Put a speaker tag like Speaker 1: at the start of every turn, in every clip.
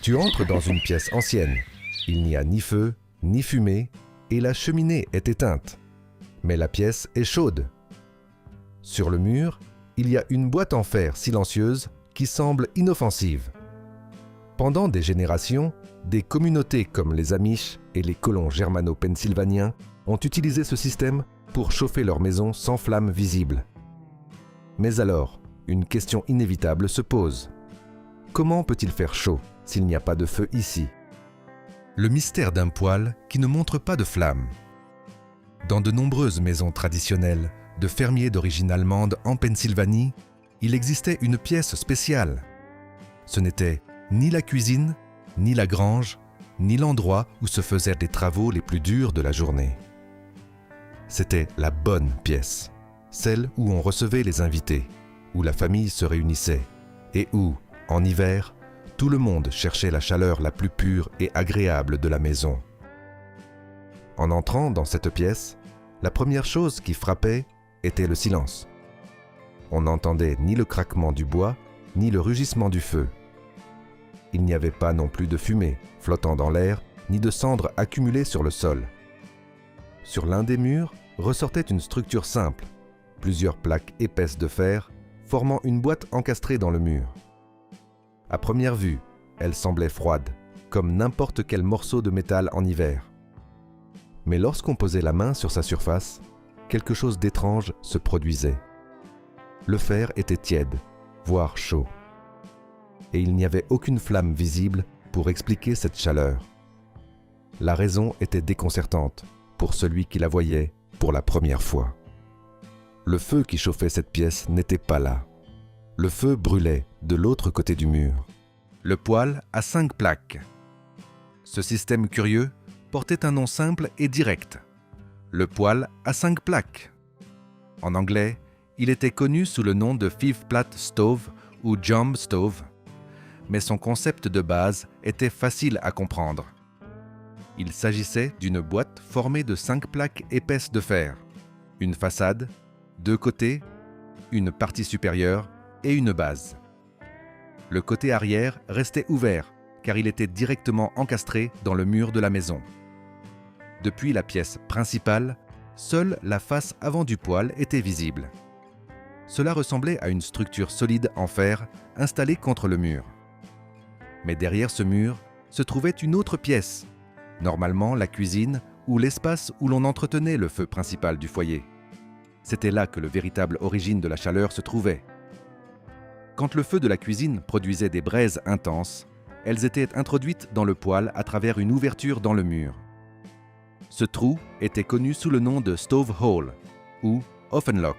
Speaker 1: Tu entres dans une pièce ancienne. Il n'y a ni feu, ni fumée, et la cheminée est éteinte. Mais la pièce est chaude. Sur le mur, il y a une boîte en fer silencieuse qui semble inoffensive. Pendant des générations, des communautés comme les Amish et les colons germano-pennsylvaniens ont utilisé ce système pour chauffer leurs maisons sans flamme visible. Mais alors, une question inévitable se pose. Comment peut-il faire chaud s'il n'y a pas de feu ici? Le mystère d'un poêle qui ne montre pas de flamme. Dans de nombreuses maisons traditionnelles de fermiers d'origine allemande en Pennsylvanie, il existait une pièce spéciale. Ce n'était ni la cuisine, ni la grange, ni l'endroit où se faisaient les travaux les plus durs de la journée. C'était la bonne pièce, celle où on recevait les invités, où la famille se réunissait et où, en hiver, tout le monde cherchait la chaleur la plus pure et agréable de la maison. En entrant dans cette pièce, la première chose qui frappait était le silence. On n'entendait ni le craquement du bois, ni le rugissement du feu. Il n'y avait pas non plus de fumée flottant dans l'air, ni de cendres accumulées sur le sol. Sur l'un des murs ressortait une structure simple, plusieurs plaques épaisses de fer formant une boîte encastrée dans le mur. À première vue, elle semblait froide, comme n'importe quel morceau de métal en hiver. Mais lorsqu'on posait la main sur sa surface, quelque chose d'étrange se produisait. Le fer était tiède, voire chaud. Et il n'y avait aucune flamme visible pour expliquer cette chaleur. La raison était déconcertante pour celui qui la voyait pour la première fois. Le feu qui chauffait cette pièce n'était pas là. Le feu brûlait de l'autre côté du mur. Le poêle a 5 plaques. Ce système curieux portait un nom simple et direct. Le poêle a 5 plaques. En anglais, il était connu sous le nom de Five Plat Stove ou Jump Stove, mais son concept de base était facile à comprendre. Il s'agissait d'une boîte formée de 5 plaques épaisses de fer, une façade, 2 côtés, une partie supérieure et une base. Le côté arrière restait ouvert car il était directement encastré dans le mur de la maison. Depuis la pièce principale, seule la face avant du poêle était visible. Cela ressemblait à une structure solide en fer installée contre le mur. Mais derrière ce mur se trouvait une autre pièce, normalement la cuisine ou l'espace où l'on entretenait le feu principal du foyer. C'était là que le véritable origine de la chaleur se trouvait. Quand le feu de la cuisine produisait des braises intenses, elles étaient introduites dans le poêle à travers une ouverture dans le mur. Ce trou était connu sous le nom de stove hole ou Ofenlock.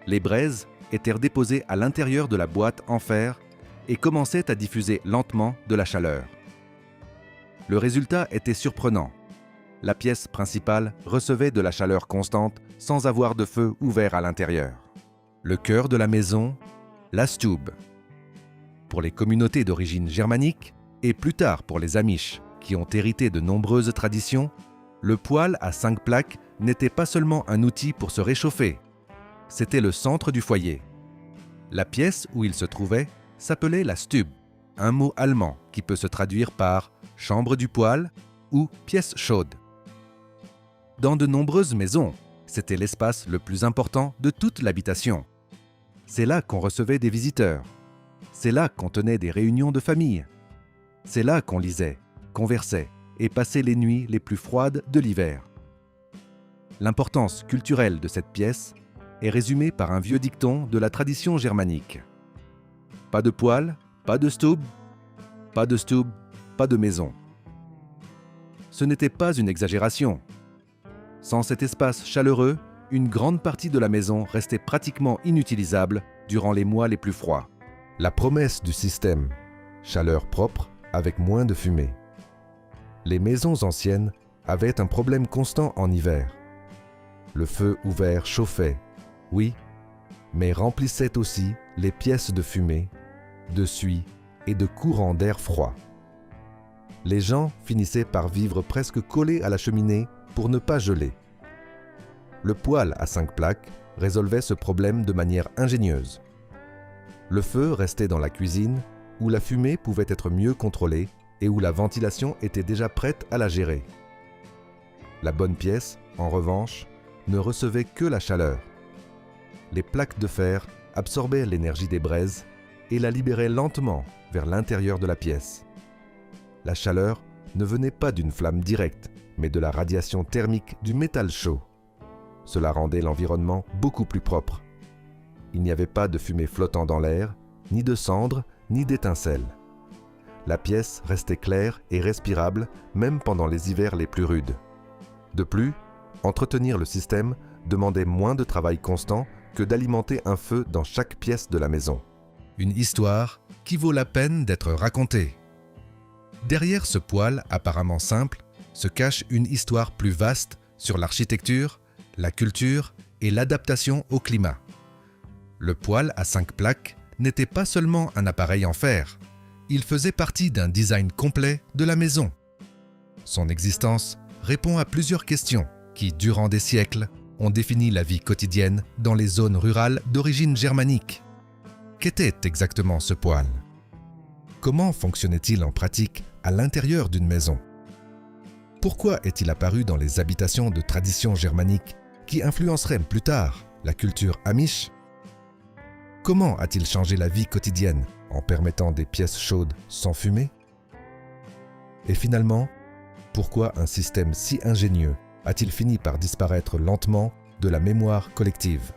Speaker 1: Les braises étaient déposées à l'intérieur de la boîte en fer et commençaient à diffuser lentement de la chaleur. Le résultat était surprenant. La pièce principale recevait de la chaleur constante sans avoir de feu ouvert à l'intérieur. Le cœur de la maison, la stube. Pour les communautés d'origine germanique et plus tard pour les Amish, qui ont hérité de nombreuses traditions, le poêle à 5 plaques n'était pas seulement un outil pour se réchauffer. C'était le centre du foyer. La pièce où il se trouvait s'appelait la Stube, un mot allemand qui peut se traduire par « chambre du poêle » ou « pièce chaude ». Dans de nombreuses maisons, c'était l'espace le plus important de toute l'habitation. C'est là qu'on recevait des visiteurs. C'est là qu'on tenait des réunions de famille. C'est là qu'on lisait, conversait et passait les nuits les plus froides de l'hiver. L'importance culturelle de cette pièce est résumée par un vieux dicton de la tradition germanique. Pas de poêle, pas de stube, pas de stube, pas de maison. Ce n'était pas une exagération. Sans cet espace chaleureux, une grande partie de la maison restait pratiquement inutilisable durant les mois les plus froids. La promesse du système, chaleur propre avec moins de fumée. Les maisons anciennes avaient un problème constant en hiver. Le feu ouvert chauffait, oui, mais remplissait aussi les pièces de fumée, de suie et de courants d'air froid. Les gens finissaient par vivre presque collés à la cheminée pour ne pas geler. Le poêle à 5 plaques résolvait ce problème de manière ingénieuse. Le feu restait dans la cuisine où la fumée pouvait être mieux contrôlée et où la ventilation était déjà prête à la gérer. La bonne pièce, en revanche, ne recevait que la chaleur. Les plaques de fer absorbaient l'énergie des braises et la libéraient lentement vers l'intérieur de la pièce. La chaleur ne venait pas d'une flamme directe, mais de la radiation thermique du métal chaud. Cela rendait l'environnement beaucoup plus propre. Il n'y avait pas de fumée flottant dans l'air, ni de cendres, ni d'étincelles. La pièce restait claire et respirable même pendant les hivers les plus rudes. De plus, entretenir le système demandait moins de travail constant que d'alimenter un feu dans chaque pièce de la maison. Une histoire qui vaut la peine d'être racontée. Derrière ce poêle apparemment simple se cache une histoire plus vaste sur l'architecture, la culture et l'adaptation au climat. Le poêle à 5 plaques n'était pas seulement un appareil en fer, il faisait partie d'un design complet de la maison. Son existence répond à plusieurs questions qui, durant des siècles, ont défini la vie quotidienne dans les zones rurales d'origine germanique. Qu'était exactement ce poêle? Comment fonctionnait-il en pratique à l'intérieur d'une maison? Pourquoi est-il apparu dans les habitations de tradition germanique qui influenceraient plus tard la culture amish? Comment a-t-il changé la vie quotidienne en permettant des pièces chaudes sans fumée? Et finalement, pourquoi un système si ingénieux a-t-il fini par disparaître lentement de la mémoire collective?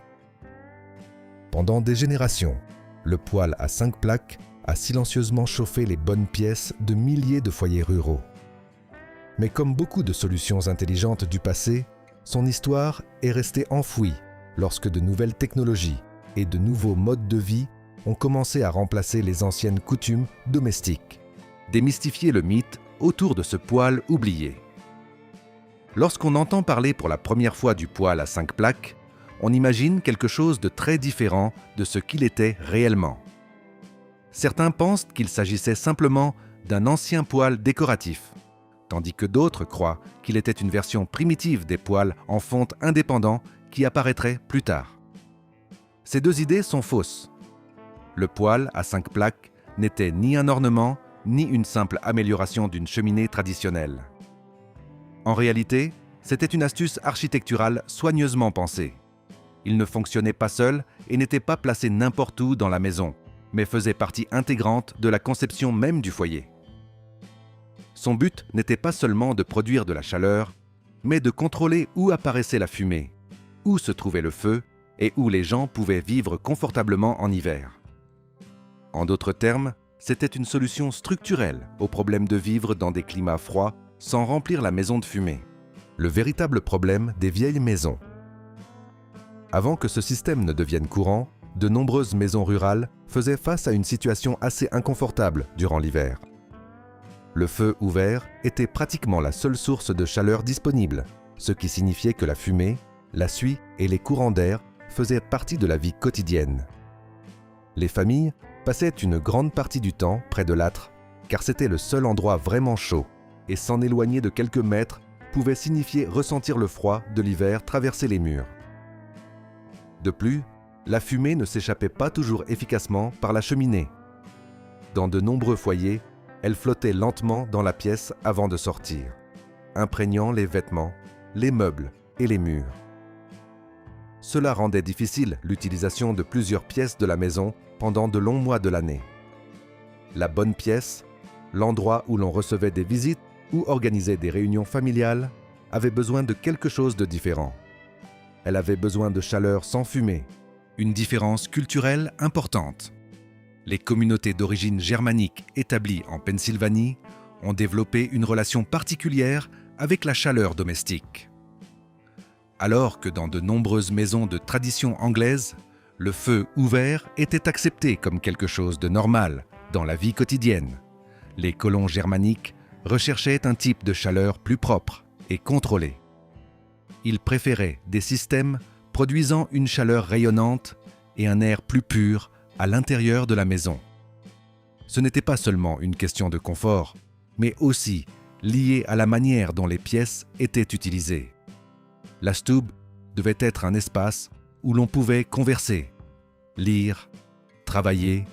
Speaker 1: Pendant des générations, le poêle à 5 plaques a silencieusement chauffé les bonnes pièces de milliers de foyers ruraux. Mais comme beaucoup de solutions intelligentes du passé, son histoire est restée enfouie lorsque de nouvelles technologies et de nouveaux modes de vie ont commencé à remplacer les anciennes coutumes domestiques. Démystifier le mythe autour de ce poêle oublié. Lorsqu'on entend parler pour la première fois du poêle à 5 plaques, on imagine quelque chose de très différent de ce qu'il était réellement. Certains pensent qu'il s'agissait simplement d'un ancien poêle décoratif, tandis que d'autres croient qu'il était une version primitive des poêles en fonte indépendants qui apparaîtraient plus tard. Ces deux idées sont fausses. Le poêle à 5 plaques n'était ni un ornement, ni une simple amélioration d'une cheminée traditionnelle. En réalité, c'était une astuce architecturale soigneusement pensée. Il ne fonctionnait pas seul et n'était pas placé n'importe où dans la maison, mais faisait partie intégrante de la conception même du foyer. Son but n'était pas seulement de produire de la chaleur, mais de contrôler où apparaissait la fumée, où se trouvait le feu et où les gens pouvaient vivre confortablement en hiver. En d'autres termes, c'était une solution structurelle au problème de vivre dans des climats froids sans remplir la maison de fumée. Le véritable problème des vieilles maisons. Avant que ce système ne devienne courant, de nombreuses maisons rurales faisaient face à une situation assez inconfortable durant l'hiver. Le feu ouvert était pratiquement la seule source de chaleur disponible, ce qui signifiait que la fumée, la suie et les courants d'air faisaient partie de la vie quotidienne. Les familles passaient une grande partie du temps près de l'âtre, car c'était le seul endroit vraiment chaud, et s'en éloigner de quelques mètres pouvait signifier ressentir le froid de l'hiver traverser les murs. De plus, la fumée ne s'échappait pas toujours efficacement par la cheminée. Dans de nombreux foyers, elle flottait lentement dans la pièce avant de sortir, imprégnant les vêtements, les meubles et les murs. Cela rendait difficile l'utilisation de plusieurs pièces de la maison pendant de longs mois de l'année. La bonne pièce, l'endroit où l'on recevait des visites ou organisait des réunions familiales, avait besoin de quelque chose de différent. Elle avait besoin de chaleur sans fumée, une différence culturelle importante. Les communautés d'origine germanique établies en Pennsylvanie ont développé une relation particulière avec la chaleur domestique. Alors que dans de nombreuses maisons de tradition anglaise, le feu ouvert était accepté comme quelque chose de normal dans la vie quotidienne, les colons germaniques recherchaient un type de chaleur plus propre et contrôlé. Ils préféraient des systèmes produisant une chaleur rayonnante et un air plus pur à l'intérieur de la maison. Ce n'était pas seulement une question de confort, mais aussi liée à la manière dont les pièces étaient utilisées. La stube devait être un espace où l'on pouvait converser, lire, travailler,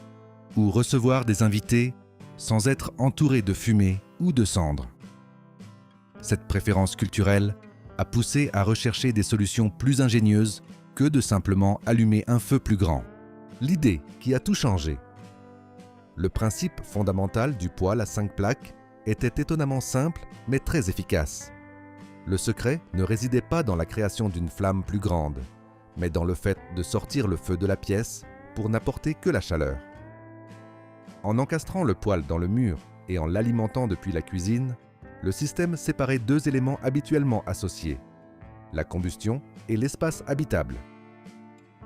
Speaker 1: ou recevoir des invités sans être entouré de fumée ou de cendres. Cette préférence culturelle a poussé à rechercher des solutions plus ingénieuses que de simplement allumer un feu plus grand. L'idée qui a tout changé. Le principe fondamental du poêle à 5 plaques était étonnamment simple mais très efficace. Le secret ne résidait pas dans la création d'une flamme plus grande, mais dans le fait de sortir le feu de la pièce pour n'apporter que la chaleur. En encastrant le poêle dans le mur et en l'alimentant depuis la cuisine, le système séparait deux éléments habituellement associés, la combustion et l'espace habitable.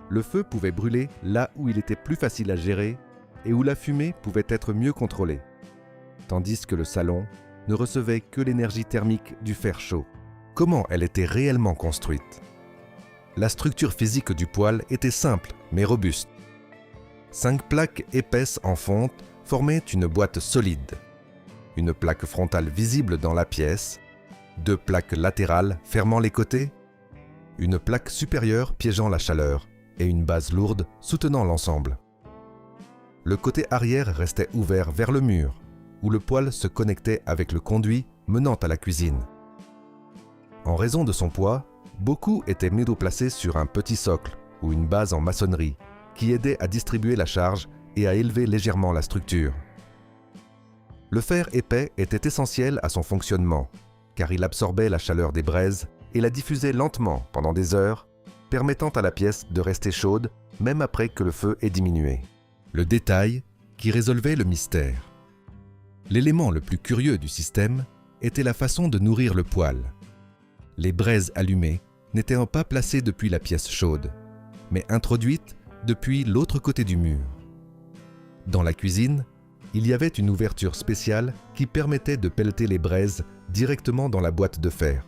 Speaker 1: Le feu pouvait brûler là où il était plus facile à gérer et où la fumée pouvait être mieux contrôlée, tandis que le salon ne recevait que l'énergie thermique du fer chaud. Comment elle était réellement construite? La structure physique du poêle était simple mais robuste. 5 plaques épaisses en fonte formaient une boîte solide. Une plaque frontale visible dans la pièce, 2 plaques latérales fermant les côtés, une plaque supérieure piégeant la chaleur et une base lourde soutenant l'ensemble. Le côté arrière restait ouvert vers le mur, où le poêle se connectait avec le conduit menant à la cuisine. En raison de son poids, beaucoup étaient médoplacés sur un petit socle ou une base en maçonnerie qui aidait à distribuer la charge et à élever légèrement la structure. Le fer épais était essentiel à son fonctionnement, car il absorbait la chaleur des braises et la diffusait lentement pendant des heures, permettant à la pièce de rester chaude même après que le feu ait diminué. Le détail qui résolvait le mystère. L'élément le plus curieux du système était la façon de nourrir le poêle. Les braises allumées n'étaient pas placées depuis la pièce chaude, mais introduites depuis l'autre côté du mur. Dans la cuisine, il y avait une ouverture spéciale qui permettait de pelleter les braises directement dans la boîte de fer.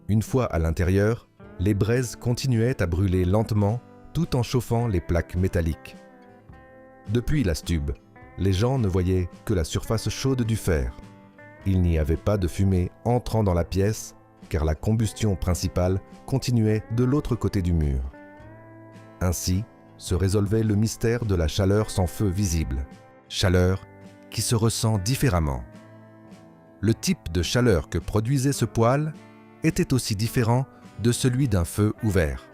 Speaker 1: Une fois à l'intérieur, les braises continuaient à brûler lentement tout en chauffant les plaques métalliques. Depuis la stube, les gens ne voyaient que la surface chaude du fer. Il n'y avait pas de fumée entrant dans la pièce car la combustion principale continuait de l'autre côté du mur. Ainsi se résolvait le mystère de la chaleur sans feu visible, chaleur qui se ressent différemment. Le type de chaleur que produisait ce poêle était aussi différent de celui d'un feu ouvert.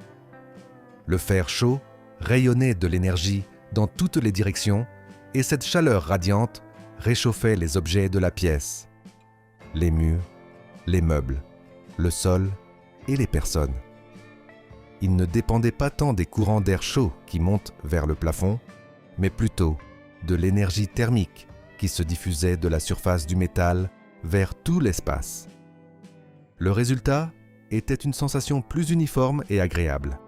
Speaker 1: Le fer chaud rayonnait de l'énergie dans toutes les directions et cette chaleur radiante réchauffait les objets de la pièce, les murs, les meubles, le sol et les personnes. Il ne dépendait pas tant des courants d'air chaud qui montent vers le plafond, mais plutôt de l'énergie thermique qui se diffusait de la surface du métal vers tout l'espace. Le résultat était une sensation plus uniforme et agréable.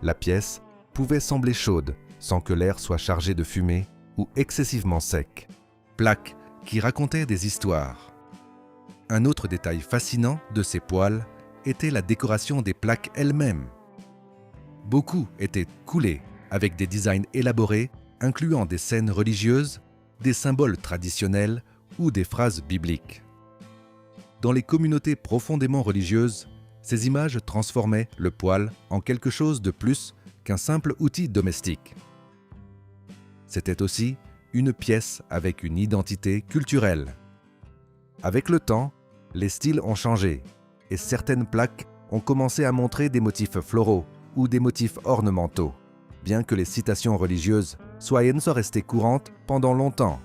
Speaker 1: La pièce pouvait sembler chaude sans que l'air soit chargé de fumée ou excessivement sec. Plaques qui racontaient des histoires. Un autre détail fascinant de ces poêles était la décoration des plaques elles-mêmes. Beaucoup étaient coulées avec des designs élaborés incluant des scènes religieuses, des symboles traditionnels ou des phrases bibliques. Dans les communautés profondément religieuses, ces images transformaient le poêle en quelque chose de plus qu'un simple outil domestique. C'était aussi une pièce avec une identité culturelle. Avec le temps, les styles ont changé et certaines plaques ont commencé à montrer des motifs floraux ou des motifs ornementaux, bien que les citations religieuses soient restées courantes pendant longtemps.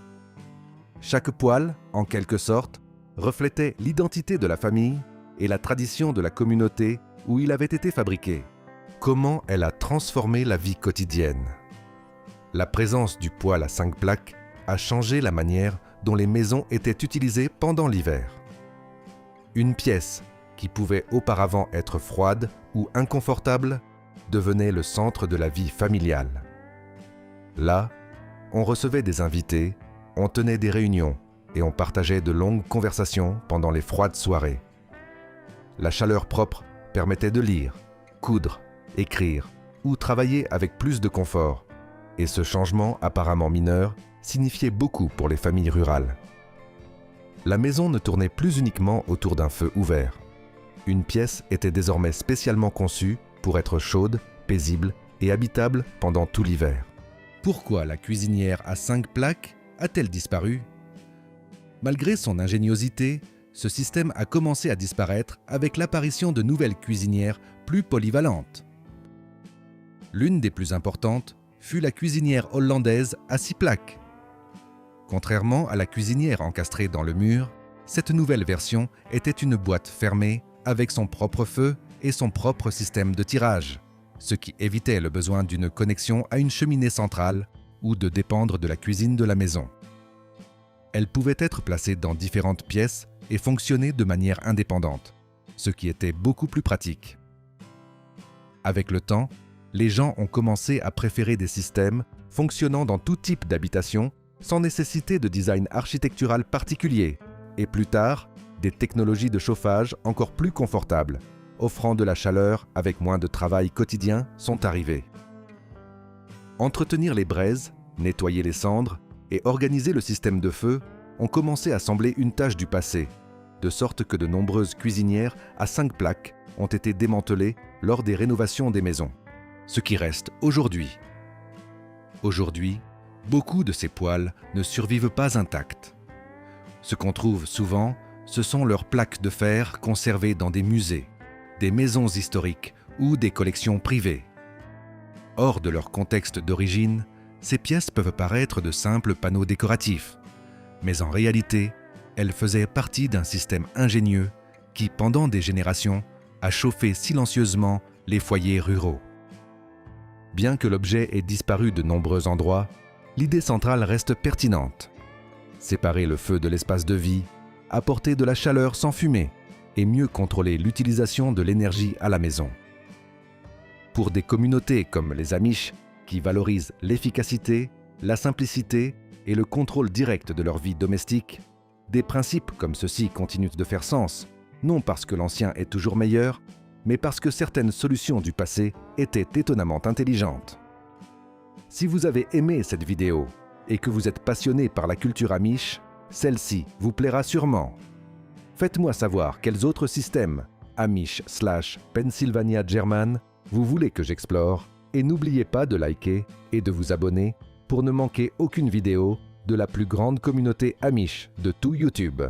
Speaker 1: Chaque poêle, en quelque sorte, reflétait l'identité de la famille et la tradition de la communauté où il avait été fabriqué. Comment elle a transformé la vie quotidienne. La présence du poêle à 5 plaques a changé la manière dont les maisons étaient utilisées pendant l'hiver. Une pièce qui pouvait auparavant être froide ou inconfortable devenait le centre de la vie familiale. Là, on recevait des invités, on tenait des réunions et on partageait de longues conversations pendant les froides soirées. La chaleur propre permettait de lire, coudre, écrire ou travailler avec plus de confort, et ce changement apparemment mineur signifiait beaucoup pour les familles rurales. La maison ne tournait plus uniquement autour d'un feu ouvert. Une pièce était désormais spécialement conçue pour être chaude, paisible et habitable pendant tout l'hiver. Pourquoi la cuisinière à 5 plaques a-t-elle disparu? Malgré son ingéniosité, ce système a commencé à disparaître avec l'apparition de nouvelles cuisinières plus polyvalentes. L'une des plus importantes fut la cuisinière hollandaise à 6 plaques. Contrairement à la cuisinière encastrée dans le mur, cette nouvelle version était une boîte fermée avec son propre feu et son propre système de tirage, ce qui évitait le besoin d'une connexion à une cheminée centrale ou de dépendre de la cuisine de la maison. Elle pouvait être placée dans différentes pièces et fonctionner de manière indépendante, ce qui était beaucoup plus pratique. Avec le temps, les gens ont commencé à préférer des systèmes fonctionnant dans tout type d'habitation sans nécessité de design architectural particulier, et plus tard, des technologies de chauffage encore plus confortables, offrant de la chaleur avec moins de travail quotidien, sont arrivées. Entretenir les braises, nettoyer les cendres et organiser le système de feu ont commencé à sembler une tâche du passé, de sorte que de nombreuses cuisinières à 5 plaques ont été démantelées lors des rénovations des maisons, ce qui reste aujourd'hui. Aujourd'hui, beaucoup de ces poêles ne survivent pas intacts. Ce qu'on trouve souvent, ce sont leurs plaques de fer conservées dans des musées, des maisons historiques ou des collections privées. Hors de leur contexte d'origine, ces pièces peuvent paraître de simples panneaux décoratifs, mais en réalité, elles faisaient partie d'un système ingénieux qui, pendant des générations, a chauffé silencieusement les foyers ruraux. Bien que l'objet ait disparu de nombreux endroits, l'idée centrale reste pertinente. Séparer le feu de l'espace de vie, apporter de la chaleur sans fumée et mieux contrôler l'utilisation de l'énergie à la maison. Pour des communautés comme les Amish, qui valorisent l'efficacité, la simplicité et le contrôle direct de leur vie domestique, des principes comme ceux-ci continuent de faire sens, non parce que l'ancien est toujours meilleur, mais parce que certaines solutions du passé étaient étonnamment intelligentes. Si vous avez aimé cette vidéo et que vous êtes passionné par la culture Amish, celle-ci vous plaira sûrement. Faites-moi savoir quels autres systèmes Amish/Pennsylvania German vous voulez que j'explore et n'oubliez pas de liker et de vous abonner pour ne manquer aucune vidéo de la plus grande communauté Amish de tout YouTube.